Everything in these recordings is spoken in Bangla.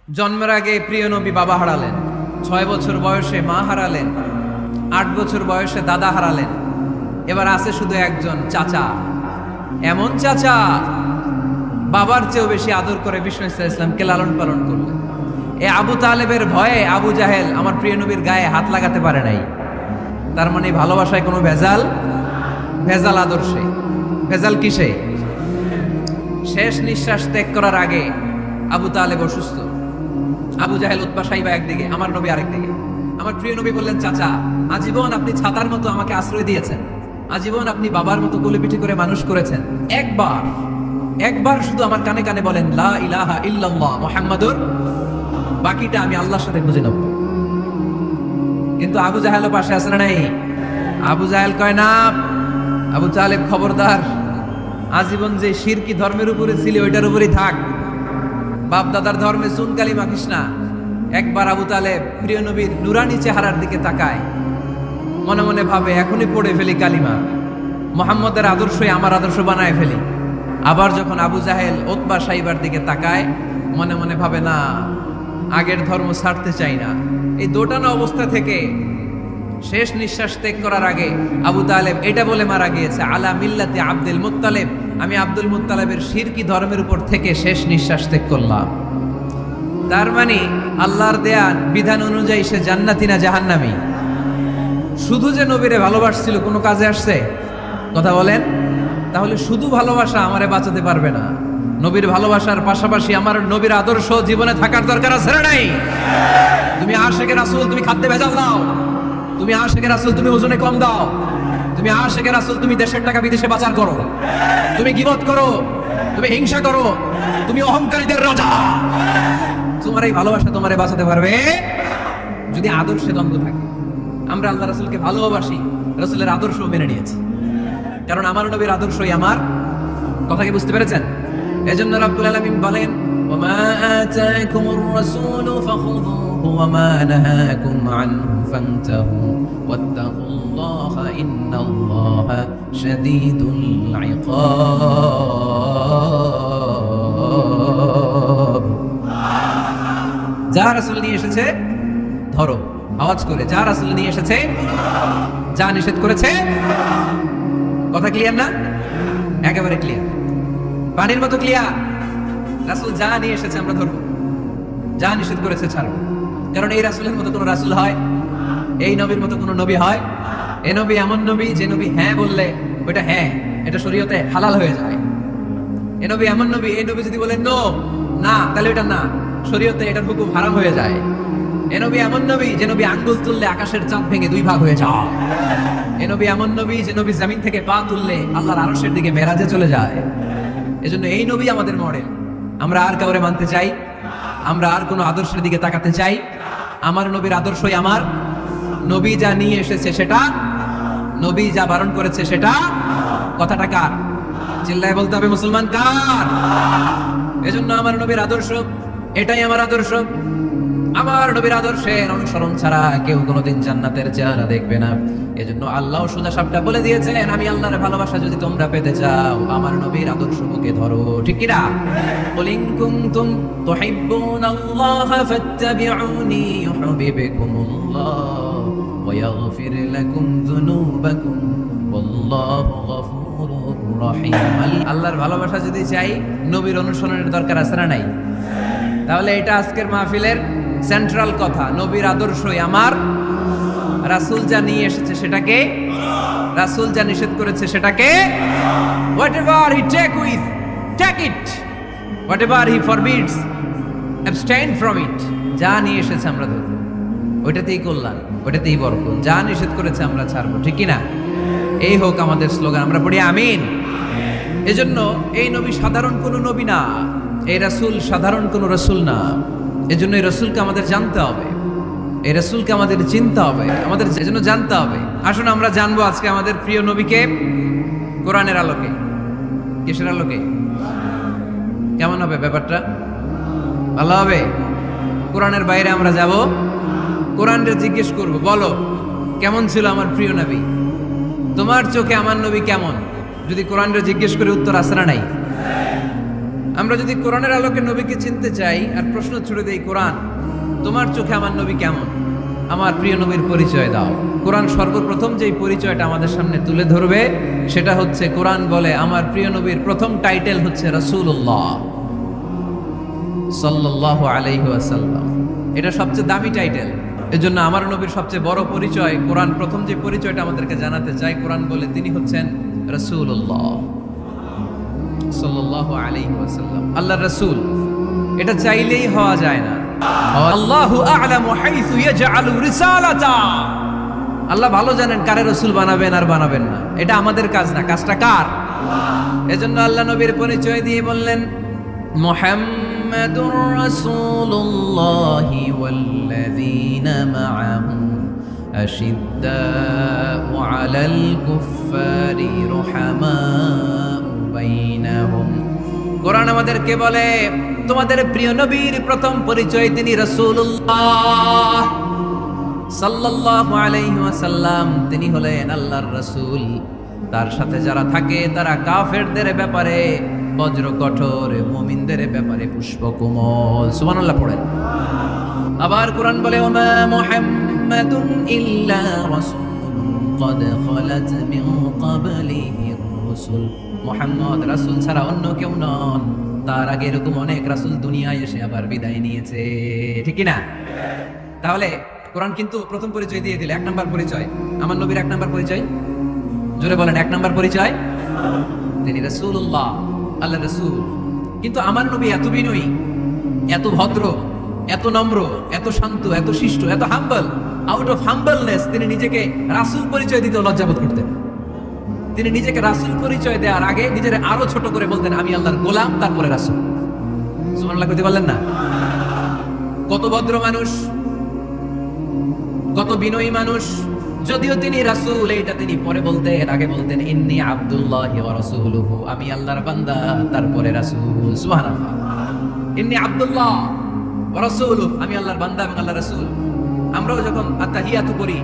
জন্মের আগে প্রিয় নবী বাবা হারালেন, 6 বছর বয়সে মা হারালেন, 8 বছর বয়সে দাদা হারালেন, এবার আছে শুধু একজন চাচা। এমন চাচা বাবার চেয়েও বেশি আদর করে বিষ্ণু ইসলামকে লালন পালন করলেন। এ আবু তালেবের ভয়ে আবু জাহেল আমার প্রিয় নবীর গায়ে হাত লাগাতে পারে নাই। তার মানে ভালোবাসায় কোনো ভেজাল, ভেজাল আদর্শে, ভেজাল কিসে? শেষ নিঃশ্বাস ত্যাগ করার আগে আবু তালেব অসুস্থ, আবু জাহেল উতবা সাইবা একদিকে, আমার নবী আরেকদিকে। আমার প্রিয় নবী বললেন, চাচা আজীবন আপনি ছাতার মতো আমাকে আশ্রয় দিয়েছেন, আজীবন আপনি বাবার মতো কোলে পিঠে করে মানুষ করেছেন, একবার শুধু আমার কানে কানে বলেন লা ইলাহা ইল্লাল্লাহ মুহাম্মাদুর, বাকিটা আমি আল্লাহর সাথে বুঝে নেব। কিন্তু আবু জাহেল পাশে আছে না নাই? আবু জাহেল কয় না, আবু তালেব খবরদার, আজীবন যে শিরকি ধর্মের উপরে ছিল ওইটার উপরেই থাক, বাপ দাদার ধর্মে চুন কালি মাখিস না। একবার আবু তালেব প্রিয় নবীর নুরানি চেহারার দিকে তাকায়, মনে মনে ভাবে এখনই পড়ে ফেলি কালিমা, মুহাম্মদের আদর্শই আমার আদর্শ বানায় ফেলি। আবার যখন আবু জাহেল উতবা সাইবার দিকে তাকায়, মনে মনে ভাবে না, আগের ধর্ম ছাড়তে চাই না। এই দোটানা অবস্থা থেকে শেষ নিঃশ্বাস ত্যাগ করার আগে আবু তালেব এটা বলে মারা গিয়েছে, আলা মিল্লাতি আব্দুল মুত্তালিব, আমি আব্দুল মুত্তালিবের শিরকি ধর্মের উপর থেকে শেষ নিঃশ্বাস ত্যাগ করলাম। তার মানে আল্লাহর দেয়া বিধান অনুযায়ী সে জান্নাতি না জাহান্নামী? শুধু যে নবীরে ভালোবাসছিল কোনো কাজে আসছে? কথা বলেন। তাহলে শুধু ভালোবাসা আমারে বাঁচাতে পারবে না। নবীর ভালোবাসার পাশাপাশি আমার নবীর আদর্শ জীবনে থাকার দরকার আছে না নাই? তুমি আশিকে রাসূল, তুমি খাদ্যে ভেজাল দাও, তুমি আশিকে রাসূল, তুমি ওজনে কম দাও, তুমি আশিকে রাসূল, তুমি দেশের টাকা বিদেশে পাচার করো, তুমি গীবত করো, তুমি হিংসা করো, তুমি অহংকারীদের রাজা, তোমার এই ভালোবাসা তোমারে বাঁচাতে পারবে যদি আদর্শে দ্বন্দ্ব থাকে। আমরা আল্লাহ রাসূলকে ভালোবাসি, রাসূলের আদর্শ মেনে নিয়েছি, কারণ আমার নবীর আদর্শই আমার। কথা কি বুঝতে পেরেছেন? এজন্য রাব্বুল আলামিন বলেন, ওমা আতাকুমুর রাসূলু ফাখুযুহু ওমা নাহাকুম আনহু ফান্তাহু ওয়াত্তাকুল্লাহা ইন্নাল্লাহা শাদীদুল ইকাব। যা রাসূল নিয়ে এসেছে ধরো, আওয়াজ করে, যা রাসূল নিয়ে এসেছে, যা নিষেধ করেছে। কথা ক্লিয়ার না? একেবারে ক্লিয়ার, পানির মতো ক্লিয়ার। রাসূল যা নিয়ে এসেছে আমরা ধরবো, যা নিষেধ করেছে ছাড়বো। কারণ এই রাসূলের মতো কোনো রাসূল হয়? এই নবীর মতো কোনো নবী হয়? এই নবী এমন নবী যে নবী হ্যাঁ বললে ওইটা হ্যাঁ, এটা শরীয়তে হালাল হয়ে যায়। এই নবী এমন নবী, এই নবী যদি বলেন নো, না, তাহলে এটা না, শরীয়তে এটার হুকুম হারাম হয়ে যায়। এ নবী এমন নবী যে নবী আঙ্গুল তুললে আকাশের চাঁদ ভেঙে 2 ভাগ হয়ে যায়। এ নবী এমন নবী যে নবী জমিন থেকে পা তুললে আল্লাহর আরশের দিকে মেরাজে চলে যায়। এজন্য এই নবী আমাদের মডেল। আমরা আর কাউরে মানতে চাই? আমরা আর কোনো আদর্শের দিকে তাকাতে চাই? আমার নবীর আদর্শই আমার। নবী যা নিয়ে এসেছে সেটা, নবী যা বারণ করেছে সেটা। কথাটা কার? চিল্লায় বলতে হবে, মুসলমান কার? এজন্য আমার নবীর আদর্শ, এটাই আমার আদর্শ। আমার নবীর আদর্শের অনুসরণ ছাড়া কেউ কোনোদিন জান্নাতের চেহারা দেখবে না। এজন্য আল্লাহ সোজা সাপটা বলে দিয়েছেন, আমি আল্লাহর ভালোবাসা যদি তোমরা পেতে চাও, আমার নবীর আদর্শ বুকে ধরো। ঠিক কি না? কুল ইন কুনতুম তুহিব্বুনাল্লাহা ফাত্তাবিউনি ইউহিব্বুকুমুল্লাহ ওয়া ইয়াগফির লাকুম যুনুবাকুম ওয়াল্লাহু গফুরুর রহিম। আল্লাহর ভালোবাসা যদি চাই, নবীর অনুসরণের দরকার আছে না নাই? তাহলে এটা আজকের মাহফিলের সেন্ট্রাল কথা, নবীর আদর্শই আমার। রাসূল যা নিয়ে এসেছে সেটাকে, রাসূল যা নিষেধ করেছে সেটাকে, whatever he take it, whatever he forbids, abstain from it। যা নিয়ে এসেছে আমরা ধরব, ওইটাতেই কল্যাণ, ওইটাতেই বরকত। যা নিষেধ করেছে আমরা ছাড়বো। ঠিক কি না? এই হোক আমাদের স্লোগান, আমরা পড়ি আমিন। এজন্য এই নবী সাধারণ কোনো নবী না, এই রাসূল সাধারণ কোনো রাসূল না। এজন্য এই রাসূলকে আমাদের জানতে হবে, এই রাসূলকে আমাদের চিনতে হবে, আমাদের এজন্য জানতে হবে। আসুন আমরা জানবো আজকে আমাদের প্রিয় নবীকে কোরআনের আলোকে। কিসের আলোকে? কেমন হবে ব্যাপারটা? ভালো হবে? কোরআনের বাইরে আমরা যাব, কোরআনকে জিজ্ঞেস করব, বলো কেমন ছিল আমার প্রিয় নবী? তোমার চোখে আমার নবী কেমন? যদি কোরআনকে জিজ্ঞেস করে উত্তর আসে না নাই? আমরা যদি কোরআনের আলোকে নবীকে চিনতে চাই আর প্রশ্ন ছুড়ে দেই, কোরআন তোমার চোখে আমার নবী কেমন, আমার প্রিয় নবীর পরিচয় দাও। কোরআন সর্বপ্রথম যেই পরিচয়টা আমাদের সামনে তুলে ধরবে সেটা হচ্ছে, কোরআন বলে আমার প্রিয় নবীর প্রথম টাইটেল হচ্ছে রাসূলুল্লাহ সাল্লাল্লাহু আলাইহি ওয়াসাল্লাম। এটা সবচেয়ে দামি টাইটেল। এজন্য আমার নবীর সবচেয়ে বড় পরিচয়, কোরআন প্রথম যে পরিচয়টা আমাদেরকে জানাতে চায়, কোরআন বলে তিনি হচ্ছেন রাসূলুল্লাহ সাল্লাল্লাহু আলাইহি ওয়াসাল্লাম, আল্লাহর রাসূল। এটা চাইলেই হওয়া যায় না। আল্লাহু আ'লামু হাইসু ইয়াজআলু রিসালাতা, আল্লাহ ভালো জানেন কারে রাসূল বানাবেন আর বানাবেন না। এটা আমাদের কাজ না, কাজটা কার? এজন্য আল্লাহ নবীর পরিচয় দিয়ে বললেন, মুহাম্মাদুর রাসূলুল্লাহি ওয়াল্লাযীনা মা'আহু আশিদ্দাউ আলাল কুফফারি রুহামাউ বাইনাহুম। কোরআন আমাদেরকে বলে তোমাদের প্রিয় নবীর প্রথম পরিচয় তিনি রাসূলুল্লাহ সাল্লাল্লাহু আলাইহি ওয়াসাল্লাম। তিনি হলেন আল্লাহর রাসূল। তার সাথে যারা থাকে তারা কাফেরদের ব্যাপারে বজ্র কঠোর, মুমিনদের ব্যাপারে পুষ্পকোমল। সুবহানাল্লাহ পড়েন। আবার কোরআন বলে, ওমা মুহাম্মাদুন ইল্লা রাসূলুন ক্বাদ খালাত মিন ক্বাবলিহির রাসূল। মুহাম্মদ রাসূল ছাড়া অন্য কেউ নন, তার আগে এরকম অনেক রাসূল দুনিয়ায় এসে আবার বিদায় নিয়েছে। ঠিক কি না? তাহলে কোরআন কিন্তু প্রথম পরিচয় দিয়ে দিলে, এক নাম্বার পরিচয় আমার নবীর, এক নাম্বার পরিচয় জোরে বলেন, এক নাম্বার পরিচয় তিনি রাসূলুল্লাহ, আল্লাহর রাসূল। কিন্তু আমার নবী এত বিনয়ী, এত ভদ্র, এত নম্র, এত শান্ত, এত শিষ্ট, এত হাম্বল। আউট অফ হাম্বলনেস তিনি নিজেকে রাসূল পরিচয় দিতে লজ্জাবোধ করতেন। তিনি নিজেকে রাসূল পরিচয় দেওয়ার আগে নিজের আরো ছোট করে বলতেন, আমি আল্লাহর গোলাম, তারপরে রাসূল। সুবহানাল্লাহ কইতে পারলেন না? কত ভদ্র মানুষ, কত বিনয়ী মানুষ। যদিও তিনি রাসূল, এইটা তিনি পরে বলতেন, আগে বলতেন ইন্নী আব্দুল্লাহি ওয়া রাসূলুহু, আমি আল্লাহর বান্দা, তারপরে রাসূল। সুবহানাল্লাহ। ইন্নী আব্দুল্লাহ ওয়া রাসূলুহু, আমি আল্লাহর বান্দা এবং আল্লাহর রাসূল। আমরাও যখন আত্তাহিয়াতু করি,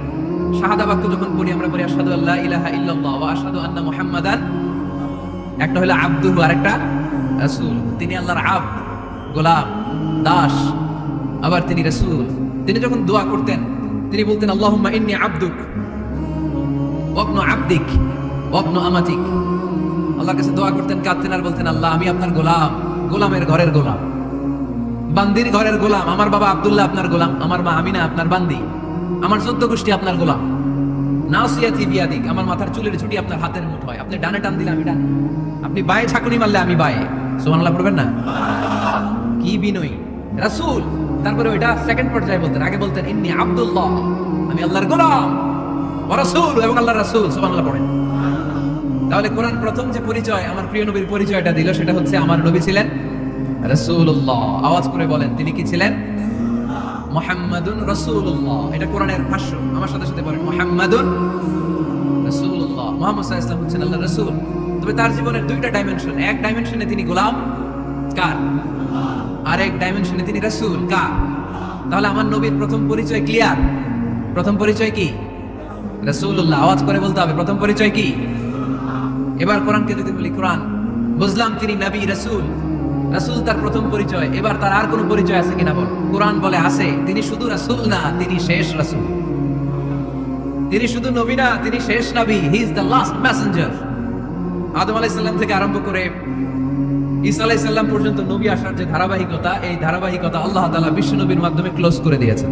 শাহাদা বাক্য যখন পড়ি, আমরা পড়ি আশহাদু আল্লা ইলাহা ইল্লাল্লাহ ওয়া আশহাদু আন্না মুহাম্মাদান। একটা হলো আব্দুহু আর একটা রাসূল। তিনি আল্লাহর আব্দ, গোলাম, দাস, আবার তিনি রাসূল। তিনি যখন দোয়া করতেন তিনি বলতেন, আল্লাহুম্মা ইন্নী আবদুক ওয়া ইবনু আবদিক ওয়া ইবনু আমাতিক। আল্লাহর কাছে দোয়া করতেন, কাঁদতেন আর বলতেন, আল্লাহ আমি আপনার গোলাম, গোলামের ঘরের গোলাম, বান্দির ঘরের গোলাম। আমার বাবা আব্দুল্লাহ আপনার গোলাম, আমার মা আমিনা আপনার বান্দি, আমার 14 গোষ্ঠী আপনার গোলাম। নাসিয়াতি বিয়াদিক, আমার মাথার চুলের ছুটি আপনার হাতের মুঠোয়, আপনি ডানে টান দিলে আমি ডানে, আপনি বায়ে ঝাঁকুনি মারলে আমি বায়ে। সুবহানাল্লাহ পড়বেন না? কি বিনয়ী রাসূল। তারপরে ওইটা সেকেন্ড পর্যায়ে বলতেন, আগে বলতেন ইন্নী আব্দুল্লাহ, আমি আল্লাহর গোলাম, ওয়া রাসূল, এবং আল্লাহর রাসূল। সুবহানাল্লাহ পড়েন। তাহলে কোরআন প্রথম যে পরিচয় আমার প্রিয় নবীর পরিচয়টা দিল, সেটা হচ্ছে আমার নবী ছিলেন রাসূলুল্লাহ। আওয়াজ করে বলেন, তিনি কি ছিলেন? মুহাম্মাদুন রাসূলুল্লাহ। এটা কোরআনের ভাষ্য। আমার সাথে সাথে বলেন, মুহাম্মাদুন রাসূলুল্লাহ। মুহাম্মদ সাল্লাল্লাহু আলাইহি ওয়াসাল্লাম হচ্ছেন আল্লাহর রাসূল। তবে তার জীবনের দুইটা ডাইমেনশন। এক ডাইমেনশনে তিনি গোলাম, কার? আর এক ডাইমেনশনে তিনি রাসূল, কার? তাহলে আমার নবীর প্রথম পরিচয় ক্লিয়ার। প্রথম পরিচয় কি? রাসূলুল্লাহ। আওয়াজ করে বলতে হবে, প্রথম পরিচয় কি? এবার কোরআনকে যদি বলি, কোরআন বুঝলাম তিনি নবী, রাসূল। রাসূল তার প্রথম পরিচয়। এবার তার আর কোনো পরিচয় আছে কিনা বল? কোরআন বলে আছে। তিনি শুধু রাসূল না, তিনি শেষ রাসূল। তিনি শুধু নবী না, তিনি শেষ নবী। He is the last messenger. Adam আলাইহিস সালাম থেকে আরম্ভ করে ঈসা আলাইহিস সালাম পর্যন্ত নবী আসার যে ধারাবাহিকতা, এই ধারাবাহিকতা আল্লাহ তাআলা বিশ্ব নবীর মাধ্যমে ক্লোজ করে দিয়েছেন।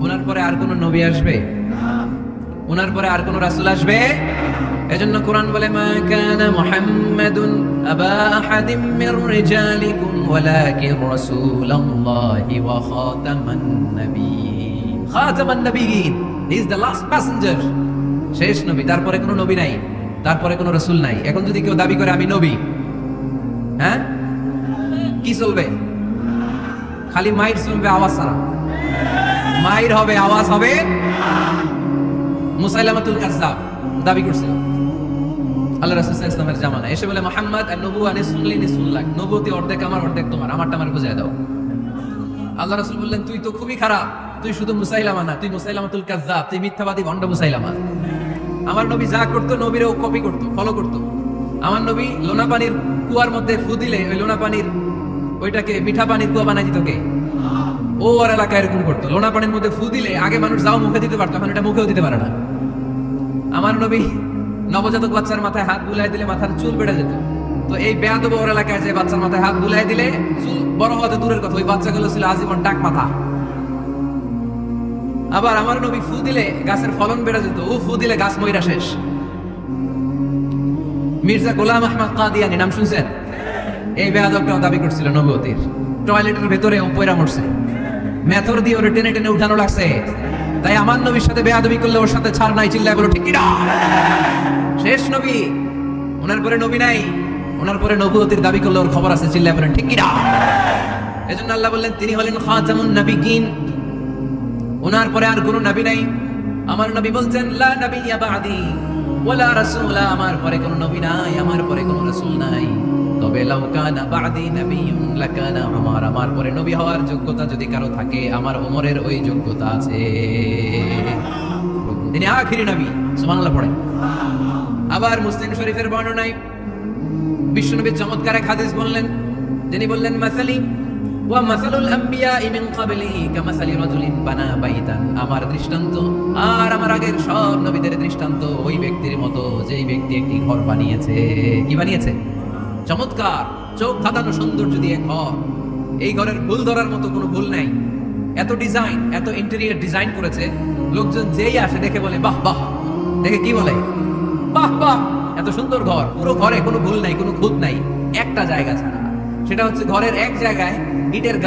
ওনার পরে আর কোনো নবী আসবে? ওনার পরে আর কোনো রাসূল আসবে? এজন্য কোরআন বলে, মা কানা মুহাম্মাদুন আবা আহাদিম মির রিজালিকুম ওয়ালাকিন রাসূলুল্লাহি ওয়া খাতামান নাবিয়্যিন। খাতামান নাবিয়্যিন, he is the last passenger, শেষ নবী। তারপরে কোনো নবী নাই, তারপরে কোনো রাসূল নাই। এখন যদি কেউ দাবি করে আমি নবী, হ্যাঁ, কি চলবে? খালি মাইর চলবে, আওয়াজ ছাড়া। মাইর হবে, আওয়াজ হবে। মুসাইলামাতুল কাযযাব দাবি করছিল আল্লাহ রাসূল সাল্লাল্লাহু আলাইহি ওয়াসাল্লামের জামানা, এসে বলে, মুহাম্মদ আর নবুয়া নিসফুল্লি নিসফুল্লাহ, নবুয়তি অর্ধেক আমার, অর্ধেক তোমার, আমারটা আমার বুঝায় দাও। আল্লাহ রাসূল বললেন, তুই তো খুবই খারাপ, তুই শুধু মুসাইলামা না, তুই মুসাইলামাতুল কাযযাব, তুই মিথ্যাবাদী ভণ্ড মুসাইলামা। আমার নবী যা করতো নবীরও কপি করতো, ফলো করতো। আমার নবী লোনা পানির কুয়ার মধ্যে ফু দিলে ওই লোনা পানির ওইটাকে মিঠা পানির কুয়া বানাই দিত কে? ও ওর এলাকায় এরকম করতো। লোনা পানির মধ্যে ফু দিলে আগে মানুষ যাও মুখে দিতে পারতো, এখন এটা মুখেও দিতে পারে না। আমার নবী নবজাতক বাচ্চার মাথায় হাত বুলাই দিলে মাথার চুল বেড়ে যেত। তো এই বেয়াদব ওর এলাকায় যে বাচ্চার মাথায় হাত বুলাই দিলে চুল বড় হওয়া তো দূরের কথা, ওই বাচ্চাগুলো ছিল আজীবন টাক মাথা। আবার আমার নবী ফু দিলে গাছের ফলন বেড়ে যেত, ও ফু দিলে গাছ মইরা শেষ। মির্জা গোলাম আহমদ কাদিয়ানি নাম শুনছেন? এই বেয়াদবটাও দাবি করছিল নবুয়তির। টয়লেটের ভেতরে ও পয়রা মরছে, মেথর দিয়ে ওরে টেনে টেনে উঠানো লাগছে। তাই আমার নবীর সাথে বেয়াদবি করলে ওর সাথে ছাড় নাই, চিল্লায় বলো ঠিক কিনা? শেষ নবী, ওনার পরে নবী নাই, ওনার পরে নবুয়তির দাবি করলে ওর খবর আছে, চিল্লায় বলেন ঠিক কিনা? এজন্য আল্লাহ বললেন তিনি হলেন খাতামুন নবিয়্যিন, ওনার পরে আর কোনো নবী নাই। আমার নবী বলছেন লা নাবিয়্যা বা'দি ওয়ালা রাসূলা, আমার পরে কোনো নবী নাই, আমার পরে কোনো রাসূল নাই। তবে লাউ কানা বা'দি নাবিয়্যুন লাকানা উমর, আমার পরে নবী হওয়ার যোগ্যতা যদি কারো থাকে আমার ওমরের ওই যোগ্যতা আছে। তিনি আখিরি নবী, সুবহানাল্লাহ পড়েন। আবার মুসলিম শরীফের বর্ণনায় বিশ্বনবী চমৎকার এক হাদিস বললেন, যিনি বললেন মাসালি ওয়া মাসালুল আম্বিয়াই মিন ক্বাবলি কামাসালি রাজুলিন বানা বাইতান, আমার দৃষ্টান্ত আর আমার আগের সব নবীদের দৃষ্টান্ত ওই ব্যক্তির মতো যেই ব্যক্তি একটি ঘর বানিয়েছে। কি বানিয়েছে? চমৎকার, চোখ ধাঁধানো সৌন্দর্য দিয়ে ঘর। এই ঘরের ভুল ধরার মতো কোনো ভুল নাই। এত ডিজাইন, এত ইন্টেরিয়র ডিজাইন করেছে, লোকজন যেই আসে দেখে বলে বাহ বাহ। দেখে কি বলে? বাহ বাহ, এত সুন্দর ঘর। পুরো ঘরে কোনো ভুল নাই, কোনো খুঁত নাই, একটা জায়গা ছাড়া। সেটা হচ্ছে ঘরের এক জায়গায় ইটের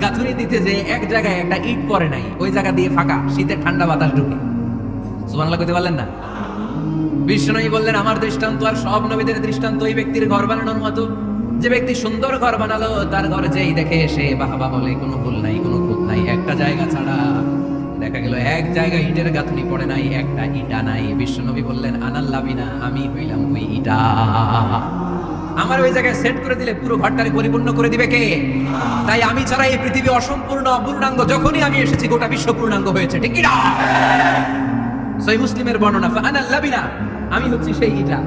গাঁথুনি দিতে যে এক জায়গায় একটা ইট পড়ে নাই, ওই জায়গা দিয়ে ফাঁকা, শীতের ঠান্ডা বাতাস ঢুকে। সুবহানাল্লাহ কইতে পারলেন না? বিশ্বনবী বললেন আমার দৃষ্টান্ত আর সব নবীদের দৃষ্টান্ত ওই ব্যক্তির ঘর বানানোর মতো। যে ব্যক্তি সুন্দর ঘর বানালো তার ঘর যেই দেখে সে বাহবা বলে, কোনো ভুল নাই, কোনো খুঁত নাই, একটা জায়গা ছাড়া। দেখা গেল এক জায়গায় ইটের গাঁথুনি পড়ে নাই, একটা ইটা নাই। বিশ্বনবী বললেন আনাল লাবিনা, আমি হইলাম ওই ইটা। আমার ওই জায়গায় সেট করে দিলে পুরো ঘরটারে পরিপূর্ণ করে দিবে কে? তাই আমি ছাড়া এই পৃথিবী অসম্পূর্ণ, অপূর্ণাঙ্গ। যখনই আমি এসেছি গোটা বিশ্ব পূর্ণাঙ্গ হয়েছে, ঠিক কি না? সহিহ মুসলিমের বর্ণনা, ফাআনাল লাবিনা, আমি হচ্ছি সেই ইটা,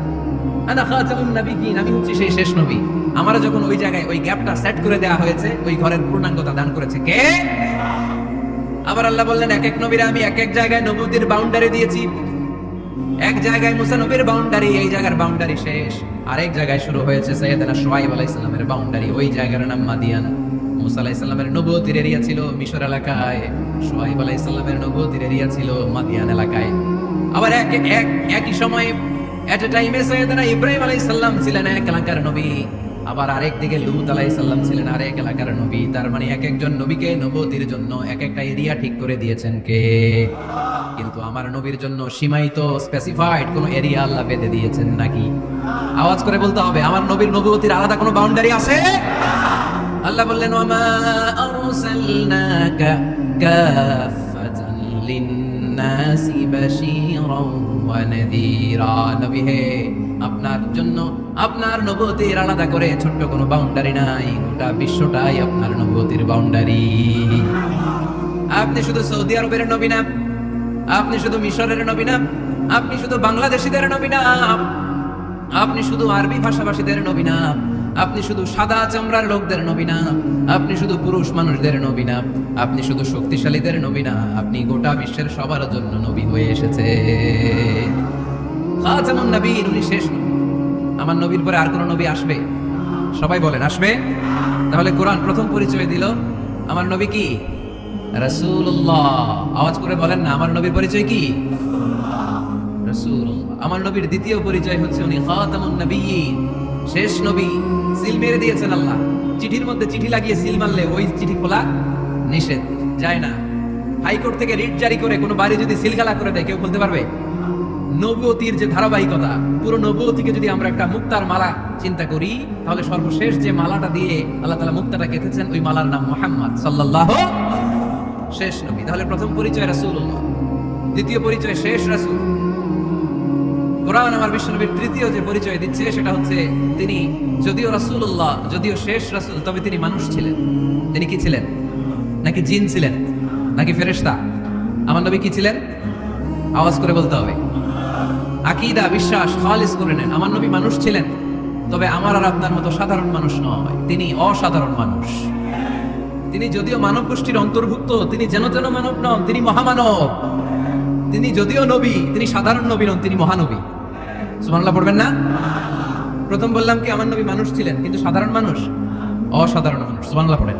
আনা খাতামুন নবিয়্যিন, আমি হচ্ছি সেই শেষ নবী। আমারা যখন ওই জায়গায় ওই গ্যাপটা সেট করে দেওয়া হয়েছে, ওই ঘরের পূর্ণাঙ্গতা দান করেছে কে? আবার আল্লাহ বললেন এক এক নবীরা আমি এক এক জায়গায় নবুয়্যির বাউন্ডারি দিয়েছি। এক জায়গায় মুসা নবীর বাউন্ডারি, এই জায়গার বাউন্ডারি শেষ। আরেক জায়গায় শুরু হয়েছে সাইয়েদনা শুআয়ব আলাইহিস সালামের বাউন্ডারি, ওই জায়গার নাম মাদিয়ান। মুসা আলাইহিস সালামের নবুয়্যির এরিয়া ছিল মিশর এলাকায়, শুআয়ব আলাইহিস সালামের নবুয়্যির এরিয়া ছিল মাদিয়ান এলাকায়। আবার একই সময়ে এট এ টাইমে সাইয়েদনা ইব্রাহিম আলাইহিস সালাম ছিলেন এক এলাকার নবী, আবার আরেক দিকে লূত আলাইহিস সালাম ছিলেন আরেক এলাকার নবী। তার মানে এক একজন নবীকে নবুয়্যির জন্য এক একটা এরিয়া ঠিক করে দিয়েছেন কে? কিন্তু আমার নবীর জন্য সীমায়িত স্পেসিফাইড কোন এরিয়া আল্লাহ বেঁধে দিয়েছেন নাকি? আওয়াজ করে বলতে হবে, আমার নবীর নবুয়্যির আলাদা কোনো বাউন্ডারি আছে? আল্লাহ বললেন ওয়ামা আরসালনাকা কাফাতান লিন-নাসি বাশীরান ওয়া নাযীরা, নবী হে আপনার জন্য আপনার নবুয়্যির আলাদা করে ছোট্ট কোনো বাউন্ডারি নাই, গোটা বিশ্বটাই আপনার নবুয়্যির বাউন্ডারি। আপনি শুধু সৌদি আরবের নবী না, আপনি শুধু মিশরের নবী না, আপনি শুধু বাংলাদেশীদের নবী না, আপনি শুধু আরবি ভাষাভাষীদের নবী না, আপনি শুধু সাদা চামড়ার লোকদের নবী না, আপনি শুধু পুরুষ মানুষদের নবী না, আপনি শুধু শক্তিশালীদের নবী না, আপনি গোটা বিশ্বের সবার জন্য নবী হয়ে এসেছে। খাতামুন নবিয়্যিন, উনি শেষ নবী। আমার নবীর পরে আর কোন নবী আসবে? সবাই বলেন আসবে। তাহলে কোরআন প্রথম পরিচয় দিল আমার নবী কি? রাসূলুল্লাহ। আওয়াজ করে বলেন না, আমার নবীর পরিচয় কি? রাসূলুল্লাহ। আমার নবীর দ্বিতীয় পরিচয় হচ্ছে উনি খাতামুন নবিয়্যিন, শেষ নবী। সিল মেরে দিয়েছেন আল্লাহ। চিঠির মধ্যে চিঠি লাগিয়ে সিল মারলে ওই চিঠি খোলা নিষেধ, যায় না। হাইকোর্ট থেকে রিট জারি করে কোনো বাড়ি যদি সিলগালা করে দেয় কেউ খুলতে পারবে? নবুয়্যির যে ধারাবাহিকতা, পুরো নবুয়্যিকে যদি আমরা একটা মুক্তার মালা চিন্তা করি, তাহলে সর্বশেষ যে মালাটা দিয়ে আল্লাহ তাআলা মুক্তাটা গেঁথেছেন ওই মালার নাম মুহাম্মদ সাল্লাল্লাহু, শেষ নবী। তাহলে প্রথম পরিচয় রাসূলুল্লাহ, দ্বিতীয় পরিচয় শেষ রাসূল। কোরআন আমার বিশ্বনবীর তৃতীয় যে পরিচয় দিচ্ছে সেটা হচ্ছে তিনি যদিও রাসূলুল্লাহ, যদিও শেষ রাসূল, তবে তিনি মানুষ ছিলেন। তিনি কি ছিলেন? নাকি জিন ছিলেন? নাকি ফেরেশতা? আমার নবী কি ছিলেন? আওয়াজ করে বলতে হবে। আকীদা, বিশ্বাস খালিস করে নেন। আমার নবী মানুষ ছিলেন, তবে আমার আর আপনার মতো সাধারণ মানুষ নয়, তিনি অসাধারণ মানুষ। তিনি যদিও মানব গোষ্ঠীর অন্তর্ভুক্ত, তিনি যেন তেন মানব নন, তিনি মহামানব। তিনি যদিও নবী, তিনি সাধারণ নবী নন, তিনি মহানবী। সুবহানাল্লাহ পড়বেন না? প্রথম বললাম কি আমার নবী মানুষ ছিলেন, কিন্তু সাধারণ মানুষ, অসাধারণ মানুষ। সুবহানাল্লাহ পড়েন।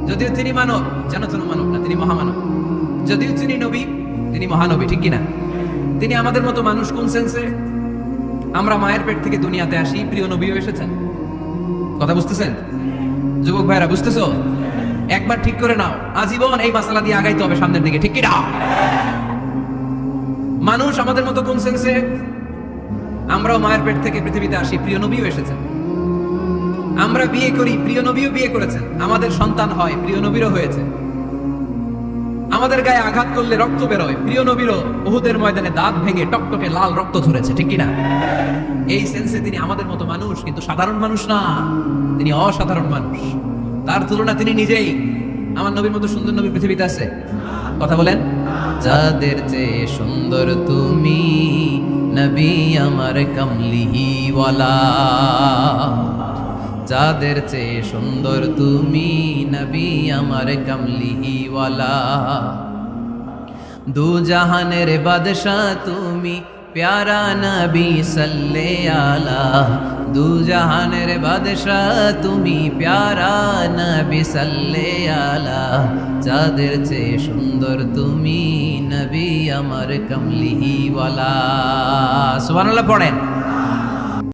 যদিও তিনি মানব, যেন তেন মানব না, তিনি মহামানব। যদিও তিনি নবী, তিনি মহানবী, ঠিক কিনা? তিনি আমাদের মতো মানুষ কোন সেন্সে? আমরা মায়ের পেট থেকে দুনিয়াতে আসি, প্রিয় নবীও এসেছেন। কথা বুঝতেছেন যুবক ভাইরা? বুঝতেছো? একবার ঠিক করে নাও, আজীবন এই মাসালা দিয়ে আগাইতে হবে সামনের দিকে, ঠিক কিনা? মানুষ আমাদের মতো কোন সেন্সে? আমরাও মায়ের পেট থেকে পৃথিবীতে আসি, প্রিয় নবীও এসেছেন। আমরা বিয়ে করি, প্রিয় নবীও বিয়ে করেছেন। আমাদের সন্তান হয়, প্রিয় নবীরও হয়েছে। আমাদের গায়ে আঘাত করলে রক্ত বেরোয়, প্রিয় নবীরও উহুদের ময়দানে দাঁত ভেঙে টকটকে লাল রক্ত ঝরেছে, ঠিক কিনা? এই সেন্সে তিনি আমাদের মতো মানুষ, কিন্তু সাধারণ মানুষ না, তিনি অসাধারণ মানুষ। তার তুলনা তিনি নিজেই। আমার নবীর মতো সুন্দর নবী পৃথিবীতে আছে? কথা বলেন। যাদের চেয়ে সুন্দর তুমি নবী আমার কামলিহি ওয়ালা, যাদের চেয়ে সুন্দর তুমি নবী আমার কামলিহি ওয়ালা। দু জাহানের বাদশা তুমি প্যারা নবী সাল্লে আলা, দু জাহানের বাদশা তুমি প্যারা নবী সাল্লে আলা। যাদের চেয়ে সুন্দর তুমি নবী আমার কামলিহি ওয়ালা। সুবহানাল্লাহ পড়েন।